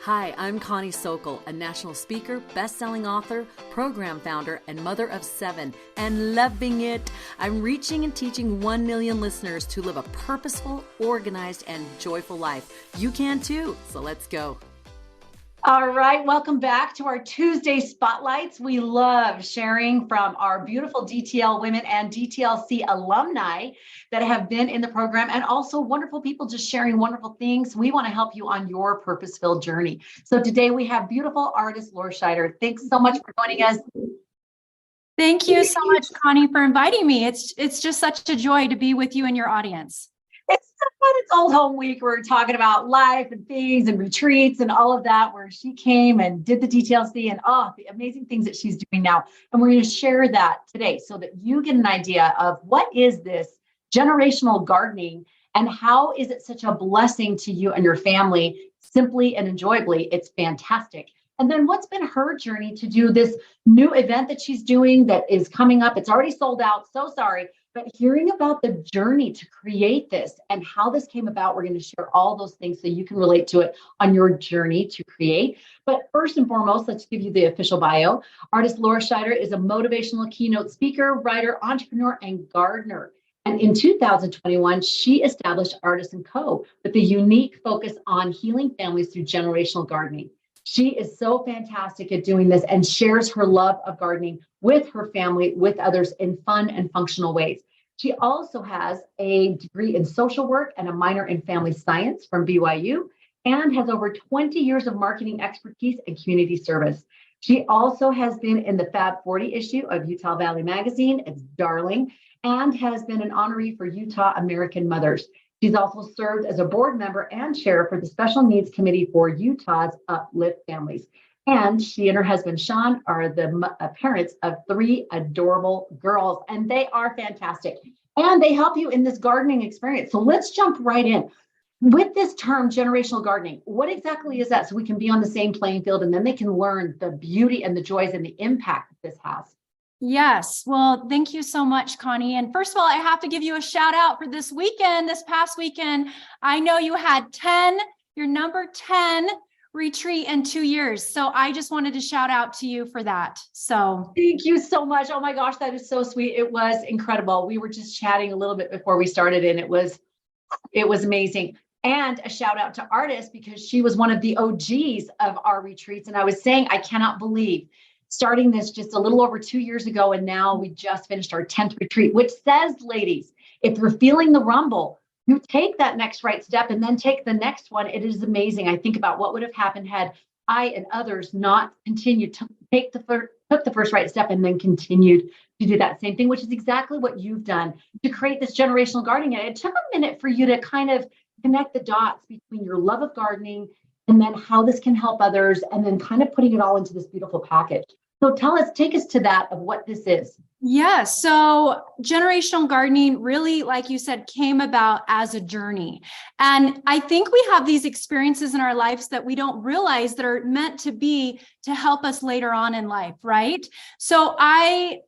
Hi, I'm Connie Sokol, a national speaker, best-selling author, program founder, and mother of 7, and loving it. I'm reaching and teaching 1 million listeners to live a purposeful, organized, and joyful life. You can too, so let's go. All right, welcome back to our Tuesday Spotlights. We love sharing from our beautiful DTL women and DTLC alumni that have been in the program, and also wonderful people just sharing wonderful things. We want to help you on your purpose-filled journey. So today we have beautiful Ardice Lorscheider. Thanks so much for joining us. Thank you so much, Connie, for inviting me. It's just such a joy to be with you and your audience. It's so fun. It's Old Home Week. We're talking about life and things and retreats and all of that, where she came and did the DTLC and the amazing things that she's doing now. And we're going to share that today so that you get an idea of what is this generational gardening and how is it such a blessing to you and your family, simply and enjoyably. It's fantastic. And then what's been her journey to do this new event that she's doing that is coming up. It's already sold out. So sorry. But hearing about the journey to create this and how this came about, we're going to share all those things so you can relate to it on your journey to create. But first and foremost, let's give you the official bio. Ardice Lorscheider is a motivational keynote speaker, writer, entrepreneur, and gardener. And in 2021, she established Ardice Co with a unique focus on healing families through generational gardening. She is so fantastic at doing this and shares her love of gardening with her family, with others in fun and functional ways. She also has a degree in social work and a minor in family science from BYU, and has over 20 years of marketing expertise and community service. She also has been in the Fab 40 issue of Utah Valley Magazine, it's darling, and has been an honoree for Utah American Mothers. She's also served as a board member and chair for the Special Needs Committee for Utah's Uplift Families. And she and her husband, Sean, are the parents of 3 adorable girls, and they are fantastic. And they help you in this gardening experience. So let's jump right in. With this term, generational gardening, what exactly is that? So we can be on the same playing field, and then they can learn the beauty and the joys and the impact that this has. Yes. Well, thank you so much, Connie. And first of all, I have to give you a shout out for this weekend, this past weekend. I know you had your number 10 retreat in 2 years. So I just wanted to shout out to you for that. So thank you so much. Oh my gosh, that is so sweet. It was incredible. We were just chatting a little bit before we started, and it was amazing. And a shout out to Ardice, because she was one of the OGs of our retreats. And I was saying, I cannot believe starting this just a little over 2 years ago, and now we just finished our 10th retreat, which says, ladies, if you're feeling the rumble, you take that next right step and then take the next one. It is amazing. I think about what would have happened had I and others not continued to took the first right step and then continued to do that same thing, which is exactly what you've done to create this generational gardening. And it took a minute for you to kind of connect the dots between your love of gardening and then how this can help others, and then kind of putting it all into this beautiful package. So take us to that of what this is. Yeah, so generational gardening really, like you said, came about as a journey. And I think we have these experiences in our lives that we don't realize that are meant to be to help us later on in life, right? So I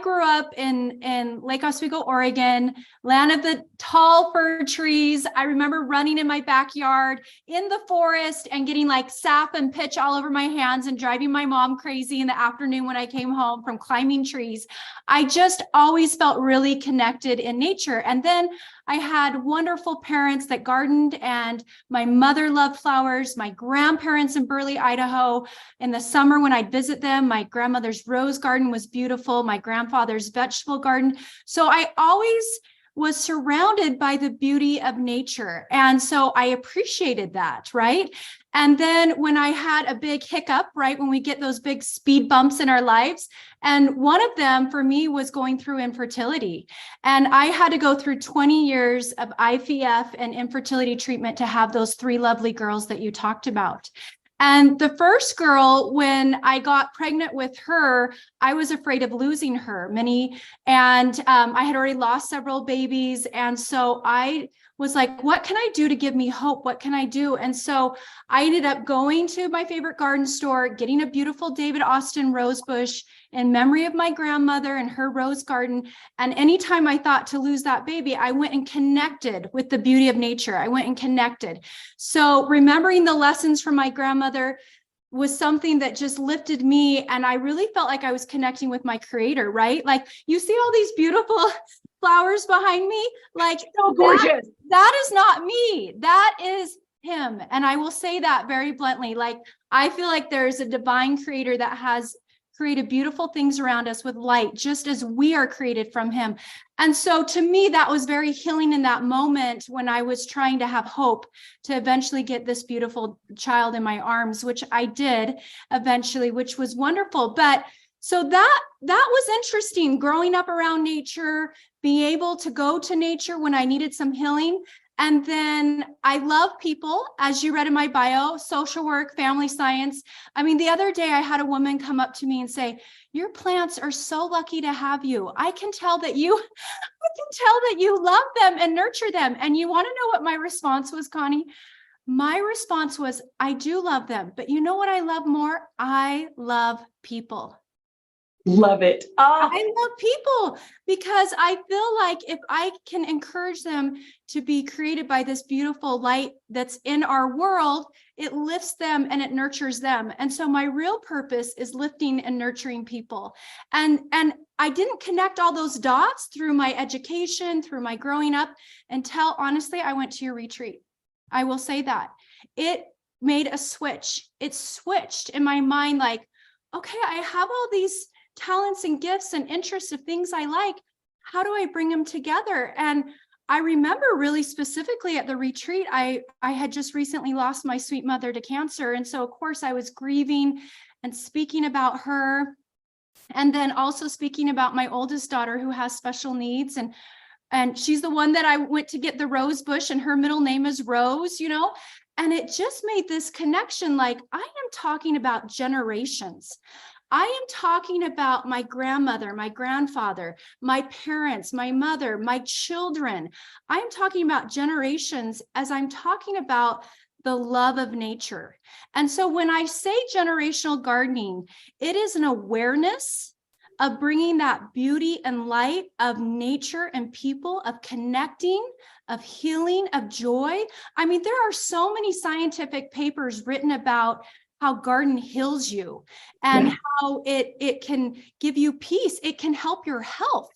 grew up in Lake Oswego, Oregon, land of the tall fir trees. I remember running in my backyard in the forest and getting like sap and pitch all over my hands and driving my mom crazy in the afternoon when I came home from climbing trees. I just always felt really connected in nature. And then I had wonderful parents that gardened, and my mother loved flowers. My grandparents in Burley, Idaho, in the summer when I'd visit them, my grandmother's rose garden was beautiful. My grandfather's vegetable garden. So I always was surrounded by the beauty of nature. And so I appreciated that, right? And then when I had a big hiccup, right, when we get those big speed bumps in our lives, and one of them for me was going through infertility. And I had to go through 20 years of IVF and infertility treatment to have those 3 lovely girls that you talked about. And the first girl, when I got pregnant with her, I was afraid of losing her. I had already lost several babies. And so I was like, what can I do to give me hope? What can I do? And so I ended up going to my favorite garden store, getting a beautiful David Austin rose bush in memory of my grandmother and her rose garden. And anytime I thought to lose that baby, I went and connected with the beauty of nature. I went and connected. So remembering the lessons from my grandmother was something that just lifted me. And I really felt like I was connecting with my creator, right? Like, you see all these beautiful flowers behind me, like So gorgeous. that is not me. That is him. And I will say that very bluntly. Like, I feel like there's a divine creator that has created beautiful things around us with light, just as we are created from him. And so to me, that was very healing in that moment when I was trying to have hope to eventually get this beautiful child in my arms, which I did eventually, which was wonderful. But so that was interesting, growing up around nature, being able to go to nature when I needed some healing. And then I love people, as you read in my bio, social work, family science. I mean, the other day I had a woman come up to me and say, your plants are so lucky to have you. I can tell that you love them and nurture them. And you want to know what my response was, Connie? My response was, I do love them, but you know what I love more? I love people. Love it. Oh. I love people because I feel like if I can encourage them to be created by this beautiful light that's in our world, it lifts them and it nurtures them. And so my real purpose is lifting and nurturing people. And I didn't connect all those dots through my education, through my growing up, until honestly, I went to your retreat. I will say that. It made a switch. It switched in my mind like, okay, I have all these talents and gifts and interests of things I like. How do I bring them together? And I remember really specifically at the retreat, I had just recently lost my sweet mother to cancer. And so of course I was grieving and speaking about her. And then also speaking about my oldest daughter who has special needs. And she's the one that I went to get the rose bush, and her middle name is Rose, you know? And it just made this connection. Like, I am talking about generations. I am talking about my grandmother, my grandfather, my parents, my mother, my children. I'm talking about generations as I'm talking about the love of nature. And so when I say generational gardening, it is an awareness of bringing that beauty and light of nature and people, of connecting, of healing, of joy. I mean, there are so many scientific papers written about how garden heals you and how it can give you peace. It can help your health,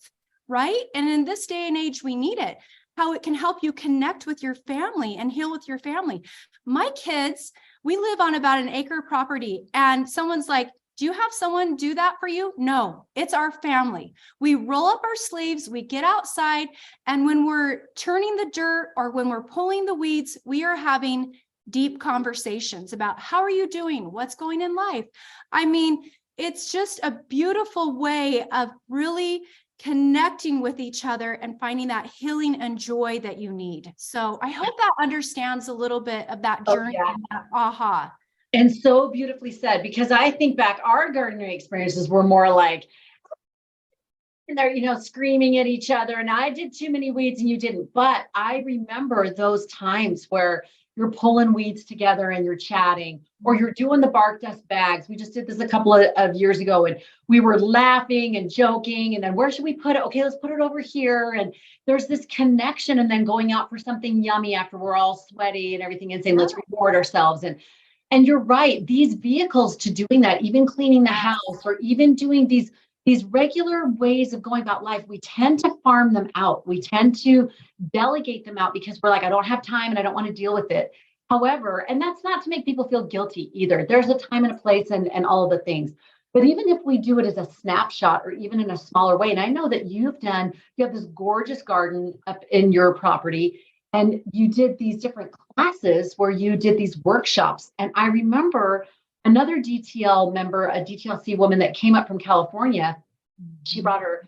right? And in this day and age, we need it. How it can help you connect with your family and heal with your family. My kids, we live on about an acre property, and someone's like, do you have someone do that for you? No, it's our family. We roll up our sleeves, we get outside, and when we're turning the dirt or when we're pulling the weeds, we are having deep conversations about how are you doing? What's going in life? I mean, it's just a beautiful way of really connecting with each other and finding that healing and joy that you need. So I hope that understands a little bit of that journey. Oh, yeah. And that aha. And so beautifully said, because I think back, our gardening experiences were more like, and they're, screaming at each other. And I did too many weeds and you didn't. But I remember those times where you're pulling weeds together and you're chatting, or you're doing the bark dust bags. We just did this a couple of years ago, and we were laughing and joking. And then where should we put it? Okay, let's put it over here. And there's this connection, and then going out for something yummy after we're all sweaty and everything, and saying, let's reward ourselves. And you're right, these vehicles to doing that, even cleaning the house, or even doing these regular ways of going about life, we tend to farm them out. We tend to delegate them out because we're like, I don't have time and I don't want to deal with it. However, and that's not to make people feel guilty either. There's a time and a place and all of the things. But even if we do it as a snapshot or even in a smaller way, and I know that you have this gorgeous garden up in your property, and you did these different classes where you did these workshops. And I remember another DTL member, a DTLC woman that came up from California. She brought her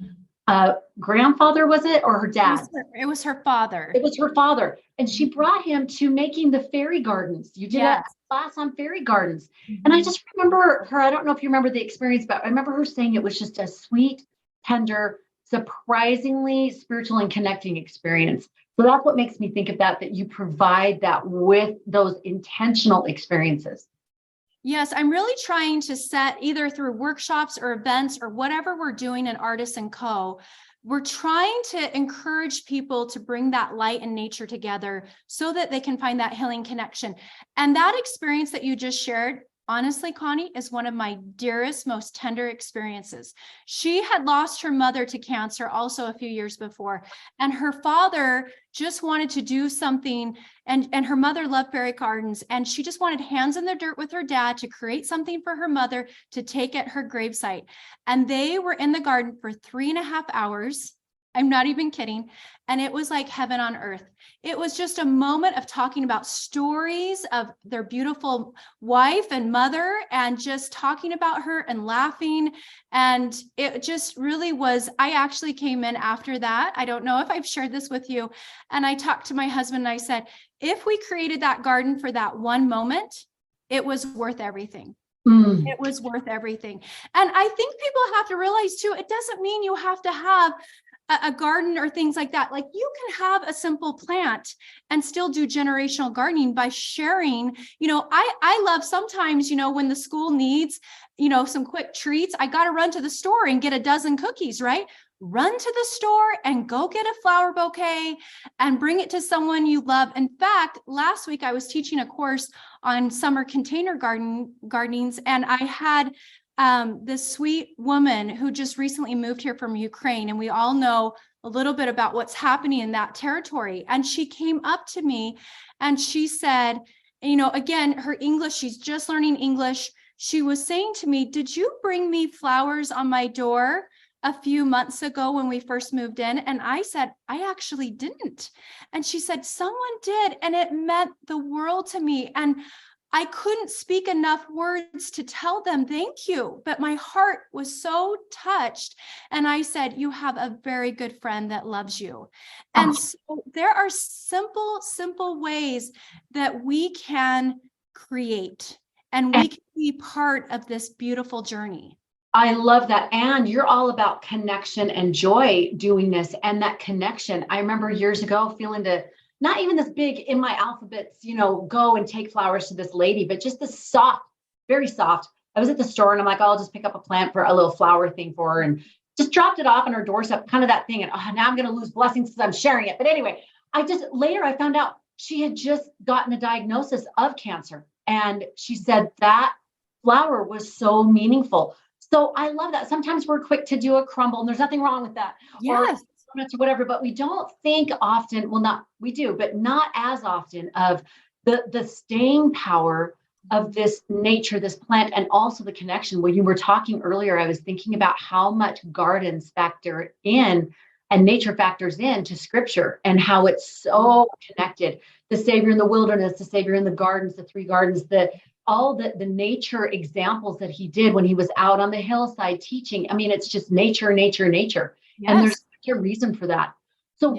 grandfather, was it, or her dad? It was her father. It was her father. And she brought him to making the fairy gardens. You did a class on fairy gardens. And I just remember her, I don't know if you remember the experience, but I remember her saying it was just a sweet, tender, surprisingly spiritual and connecting experience. So that's what makes me think of that you provide that with those intentional experiences. Yes, I'm really trying to set, either through workshops or events or whatever we're doing in Ardice Co, we're trying to encourage people to bring that light and nature together so that they can find that healing connection. And that experience that you just shared, honestly, Connie, is one of my dearest, most tender experiences. She had lost her mother to cancer also a few years before, and her father just wanted to do something, and her mother loved fairy gardens, and she just wanted hands in the dirt with her dad to create something for her mother to take at her gravesite. And they were in the garden for 3.5 hours. I'm not even kidding. And it was like heaven on earth. It was just a moment of talking about stories of their beautiful wife and mother, and just talking about her and laughing. And it just really was, I actually came in after that. I don't know if I've shared this with you. And I talked to my husband and I said, if we created that garden for that one moment, it was worth everything. It was worth everything. And I think people have to realize too, it doesn't mean you have to have a garden or things like that. Like, you can have a simple plant and still do generational gardening by sharing. I love sometimes, when the school needs, some quick treats, I got to run to the store and get a dozen cookies, right? Run to the store and go get a flower bouquet and bring it to someone you love. In fact, last week I was teaching a course on summer container gardenings, and I had this sweet woman who just recently moved here from Ukraine, and we all know a little bit about what's happening in that territory. And she came up to me and she said, again, her English, she's just learning English. She was saying to me, did you bring me flowers on my door a few months ago when we first moved in? And I said, I actually didn't. And she said, someone did. And it meant the world to me. And I couldn't speak enough words to tell them thank you, but my heart was so touched. And I said, you have a very good friend that loves you. And so there are simple ways that we can create, and we can be part of this beautiful journey. I love that. And you're all about connection and joy doing this, and that connection. I remember years ago feeling not even this big in my alphabets, go and take flowers to this lady, but just this soft, very soft. I was at the store and I'm like, I'll just pick up a plant for a little flower thing for her, and just dropped it off on her doorstep, kind of that thing. And now I'm going to lose blessings because I'm sharing it. But anyway, later I found out she had just gotten a diagnosis of cancer. And she said that flower was so meaningful. So I love that. Sometimes we're quick to do a crumble, and there's nothing wrong with that. Yes. Or whatever, but we don't think often, we do, but not as often, of the staying power of this nature, this plant, and also the connection. When you were talking earlier, I was thinking about how much gardens factor in and nature factors into scripture, and how it's so connected. The Savior in the wilderness, the Savior in the gardens, the 3 gardens, all the nature examples that he did when he was out on the hillside teaching. I mean, it's just nature. Yes. And there's a reason for that. So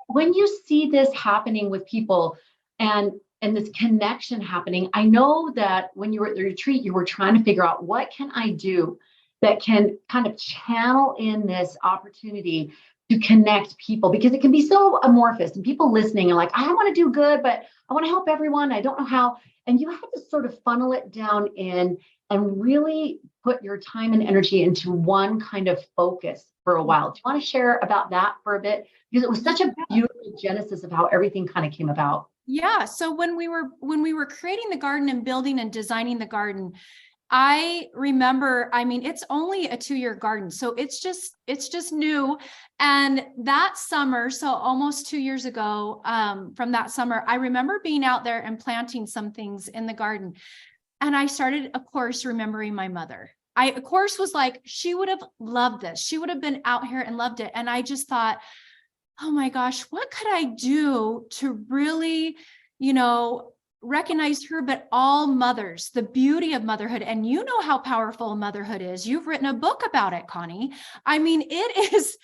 when you see this happening with people, and this connection happening, I know that when you were at the retreat, you were trying to figure out, what can I do that can kind of channel in this opportunity to connect people, because it can be so amorphous, and people listening are like, I want to do good, but I want to help everyone. I don't know how. And you have to sort of funnel it down in and really put your time and energy into one kind of focus for a while. Do you want to share about that for a bit? Because it was such a beautiful genesis of how everything kind of came about. Yeah. So when we were creating the garden and building and designing the garden, I remember, it's only a 2-year garden, so it's just new. And that summer, so almost 2 years ago, from that summer, I remember being out there and planting some things in the garden. And I started, of course, remembering my mother. I, of course, was like, she would have loved this. She would have been out here and loved it. And I just thought, oh my gosh, what could I do to really, recognize her, but all mothers, the beauty of motherhood. And you know how powerful motherhood is. You've written a book about it, Connie. It is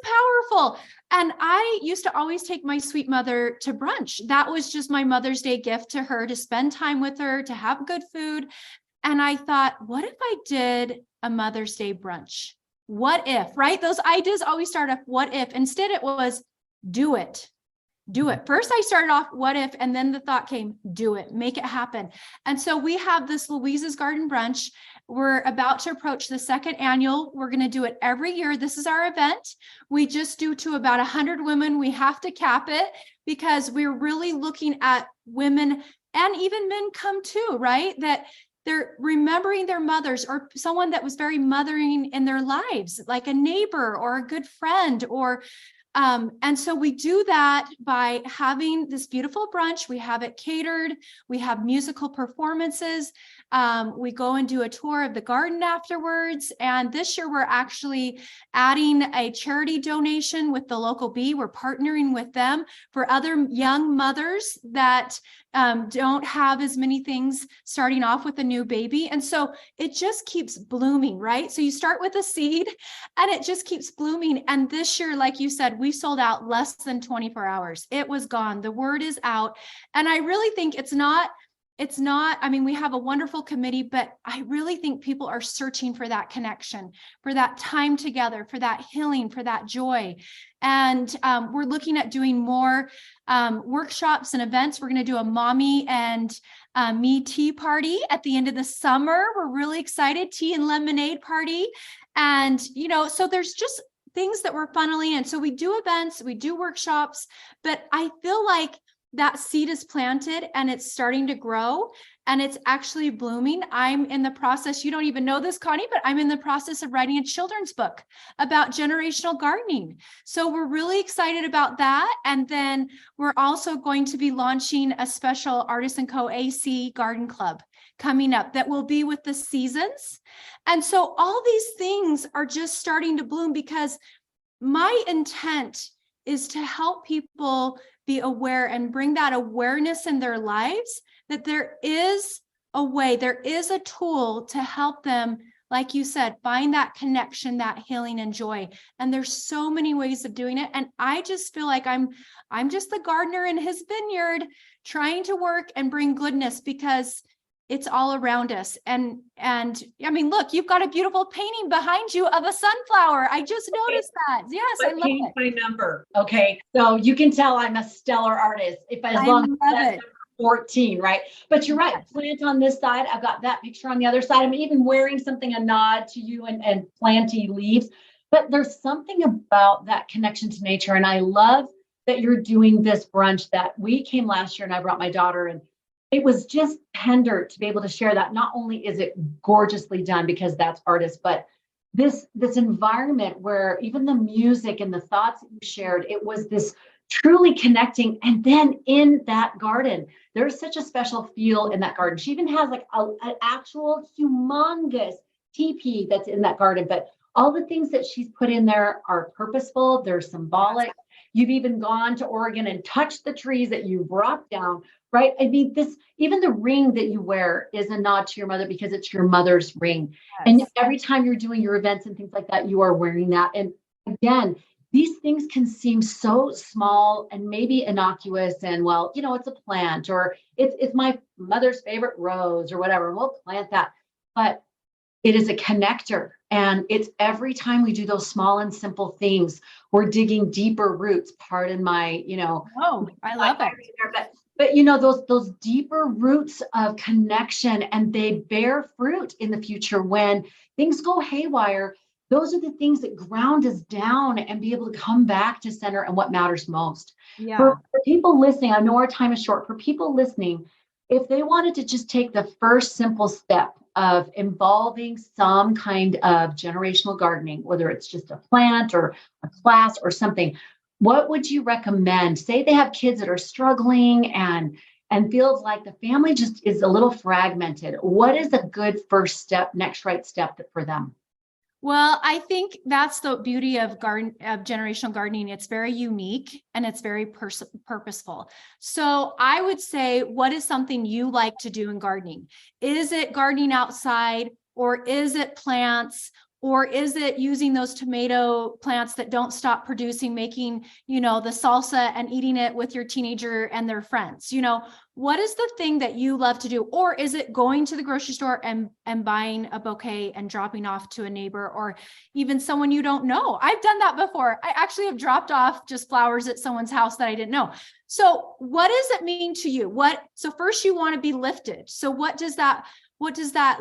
powerful. And I used to always take my sweet mother to brunch. That was just my Mother's Day gift to her, to spend time with her, to have good food. And I thought, what if I did a Mother's Day brunch? what if, right? Those ideas always start off, what if? Instead, it was do it. Do it. First, I started off, what if? And then the thought came, do it, make it happen. And so we have this Louise's Garden Brunch. We're about to approach the second annual. We're going to do it every year. This is our event. We just do to about 100 women. We have to cap it because we're really looking at women, and even men come too, right? That they're remembering their mothers or someone that was very mothering in their lives, like a neighbor or a good friend, or and so we do that by having this beautiful brunch. We have it catered. We have musical performances. We go and do a tour of the garden afterwards. And this year, we're actually adding a charity donation with the local bee. We're partnering with them for other young mothers that don't have as many things starting off with a new baby. And so it just keeps blooming, right? So you start with a seed and it just keeps blooming. And this year, like you said, we sold out less than 24 hours. It was gone. The word is out. And I really think it's not, I mean, we have a wonderful committee, but I really think people are searching for that connection, for that time together, for that healing, for that joy. And we're looking at doing more workshops and events. We're going to do a mommy and me tea party at the end of the summer. We're really excited. Tea and lemonade party. And, you know, so there's just things that we're funneling in. So we do events, we do workshops, but I feel like that seed is planted and it's starting to grow and it's actually blooming. I'm in the process, you don't even know this, Connie, but I'm in the process of writing a children's book about generational gardening. So we're really excited about that. And then we're also going to be launching a special Ardice Co AC Garden Club coming up that will be with the seasons. And so all these things are just starting to bloom because my intent is to help people be aware and bring that awareness in their lives that there is a way, there is a tool to help them, like you said, find that connection, that healing and joy. And there's so many ways of doing it. And I just feel like I'm just the gardener in his vineyard trying to work and bring goodness because it's all around us. And I mean, look, you've got a beautiful painting behind you of a sunflower. I just noticed that. Yes, I love it. My number. Okay. So you can tell I'm a stellar artist as long as that's 14, right? But you're right. Plant on this side. I've got that picture on the other side. I'm even wearing something, a nod to you and planty leaves. But there's something about that connection to nature. And I love that you're doing this brunch that we came last year and I brought my daughter and it was just tender to be able to share that. Not only is it gorgeously done because that's Ardice, but this environment where even the music and the thoughts that you shared, it was this truly connecting. And then in that garden, there's such a special feel in that garden. She even has like an actual humongous teepee that's in that garden, but all the things that she's put in there are purposeful. They're symbolic. You've even gone to Oregon and touched the trees that you brought down, right? I mean, even the ring that you wear is a nod to your mother because it's your mother's ring. Yes. And every time you're doing your events and things like that, you are wearing that. And again, these things can seem so small and maybe innocuous and, well, you know, it's a plant or it's my mother's favorite rose or whatever. We'll plant that. But it is a connector. And it's every time we do those small and simple things, we're digging deeper roots. Pardon my, Oh, I love it. But those deeper roots of connection, and they bear fruit in the future when things go haywire. Those are the things that ground us down and be able to come back to center and what matters most. Yeah. For people listening, I know our time is short. For people listening, if they wanted to just take the first simple step of involving some kind of generational gardening, whether it's just a plant or a class or something, what would you recommend? Say they have kids that are struggling and feels like the family just is a little fragmented. What is a good first step, next right step for them? Well, I think that's the beauty of generational gardening. It's very unique and it's very purposeful. So I would say, what is something you like to do in gardening? Is it gardening outside or is it plants Or is it using those tomato plants that don't stop producing, making, the salsa and eating it with your teenager and their friends? What is the thing that you love to do? Or is it going to the grocery store and buying a bouquet and dropping off to a neighbor or even someone you don't know? I've done that before. I actually have dropped off just flowers at someone's house that I didn't know. So what does it mean to you? So first you want to be lifted. So what does that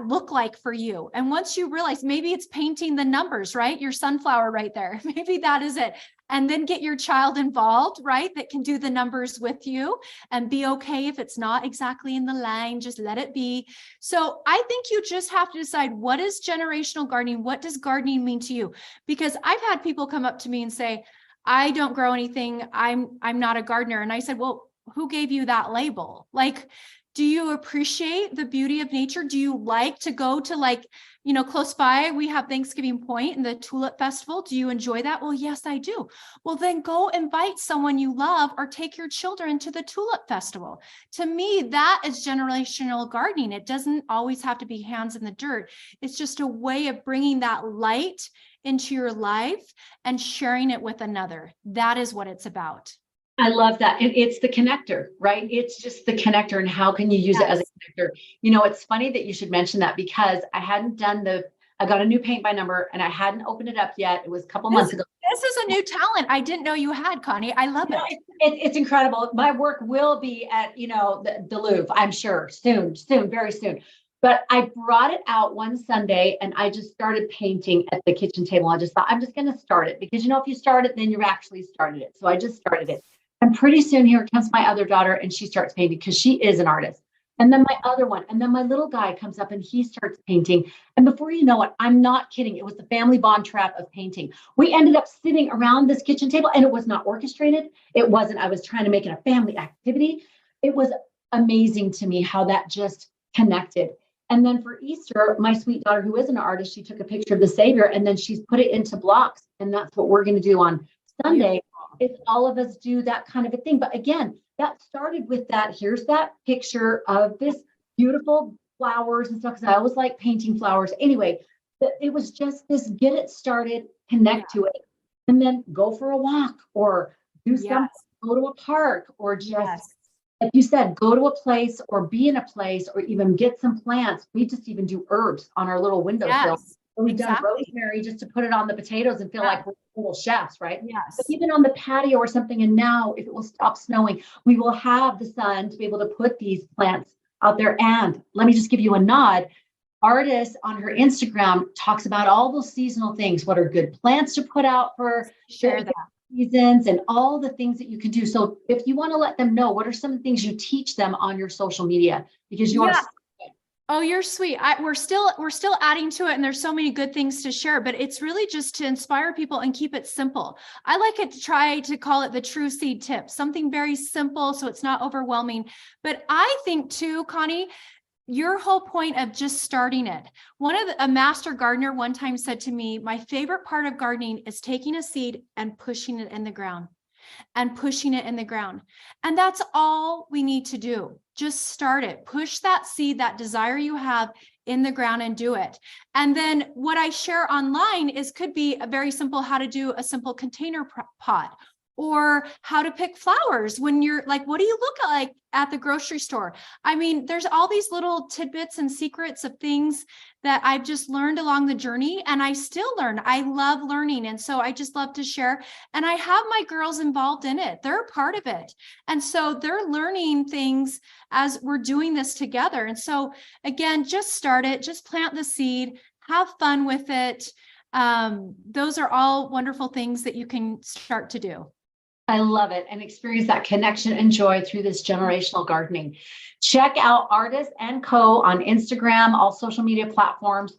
look like for you? And once you realize, maybe it's painting the numbers, right? Your sunflower right there. Maybe that is it. And then get your child involved, right? That can do the numbers with you and be okay if it's not exactly in the line, just let it be. So I think you just have to decide, what is generational gardening? What does gardening mean to you? Because I've had people come up to me and say, I don't grow anything. I'm not a gardener. And I said, well, who gave you that label? Like, do you appreciate the beauty of nature? Do you like to go to close by, we have Thanksgiving Point and the Tulip Festival. Do you enjoy that? Well, yes, I do. Well, then go invite someone you love or take your children to the Tulip Festival. To me, that is generational gardening. It doesn't always have to be hands in the dirt. It's just a way of bringing that light into your life and sharing it with another. That is what it's about. I love that. And it's the connector, right? It's just the connector. And how can you use it as a connector? It's funny that you should mention that, because I hadn't I got a new paint by number and I hadn't opened it up yet. It was a couple months ago. This is a new talent I didn't know you had, Connie. I love it. It's incredible. My work will be at, the Louvre, I'm sure, soon, very soon. But I brought it out one Sunday and I just started painting at the kitchen table. I just thought, I'm just going to start it, because, if you start it, then you've actually started it. So I just started it. And pretty soon here comes my other daughter and she starts painting, because she is an artist. And then my other one, and then my little guy comes up and he starts painting. And before you know it, I'm not kidding, it was the family bond trap of painting. We ended up sitting around this kitchen table, and it was not orchestrated. It wasn't, I was trying to make it a family activity. It was amazing to me how that just connected. And then for Easter, my sweet daughter, who is an artist, she took a picture of the Savior and then she's put it into blocks. And that's what we're going to do on Sunday. If all of us do that kind of a thing. But again, that started with that. Here's that picture of this beautiful flowers and stuff, because I always like painting flowers. Anyway, it was just this, get it started, connect to it, and then go for a walk or do something, go to a park, or just, like you said, go to a place or be in a place, or even get some plants. We just even do herbs on our little windowsill. We've done rosemary just to put it on the potatoes and feel like we're little chefs, right? Yes. But even on the patio or something. And now, if it will stop snowing, we will have the sun to be able to put these plants out there. And let me just give you a nod. Ardice on her Instagram talks about all those seasonal things. What are good plants to put out for seasons, and all the things that you can do. So if you want to let them know, what are some of the things you teach them on your social media? Because you are. Oh, you're sweet. We're still adding to it, and there's so many good things to share, but it's really just to inspire people and keep it simple. I like it to try to call it the true seed tip, something very simple so it's not overwhelming. But I think too, Connie, your whole point of just starting it. A master gardener one time said to me, my favorite part of gardening is taking a seed and pushing it in the ground. And pushing it in the ground. And that's all we need to do. Just start it. Push that seed, that desire you have, in the ground and do it. And then what I share online could be a very simple, how to do a simple container pot, or how to pick flowers when you're like, what do you look like at the grocery store? I mean, there's all these little tidbits and secrets of things that I've just learned along the journey, and I still learn. I love learning. And so I just love to share. And I have my girls involved in it. They're a part of it. And so they're learning things as we're doing this together. And so again, just start it, just plant the seed, have fun with it. Those are all wonderful things that you can start to do. I love it, and experience that connection and joy through this generational gardening. Check out Ardice Co on Instagram, all social media platforms.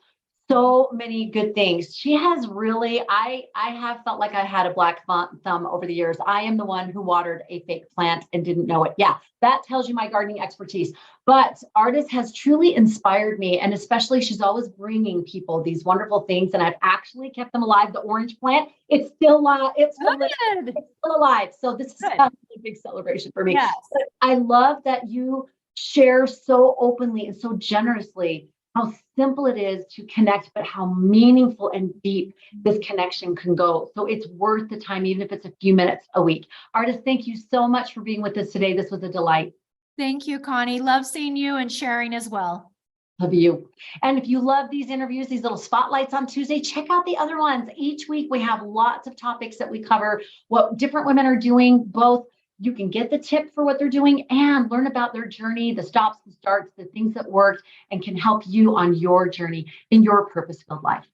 So many good things. She has really, I have felt like I had a black thumb over the years. I am the one who watered a fake plant and didn't know it. Yeah, that tells you my gardening expertise. But Ardice has truly inspired me. And especially, she's always bringing people these wonderful things. And I've actually kept them alive. The orange plant, it's still alive. It's still alive. So this is a big celebration for me. Yes. But I love that you share so openly and so generously how simple it is to connect, but how meaningful and deep this connection can go. So it's worth the time, even if it's a few minutes a week. Ardice, thank you so much for being with us today. This was a delight. Thank you, Connie. Love seeing you and sharing as well. Love you. And if you love these interviews, these little spotlights on Tuesday, check out the other ones. Each week we have lots of topics that we cover, what different women are doing, both you can get the tip for what they're doing and learn about their journey, the stops, the starts, the things that worked, and can help you on your journey in your purpose-filled life.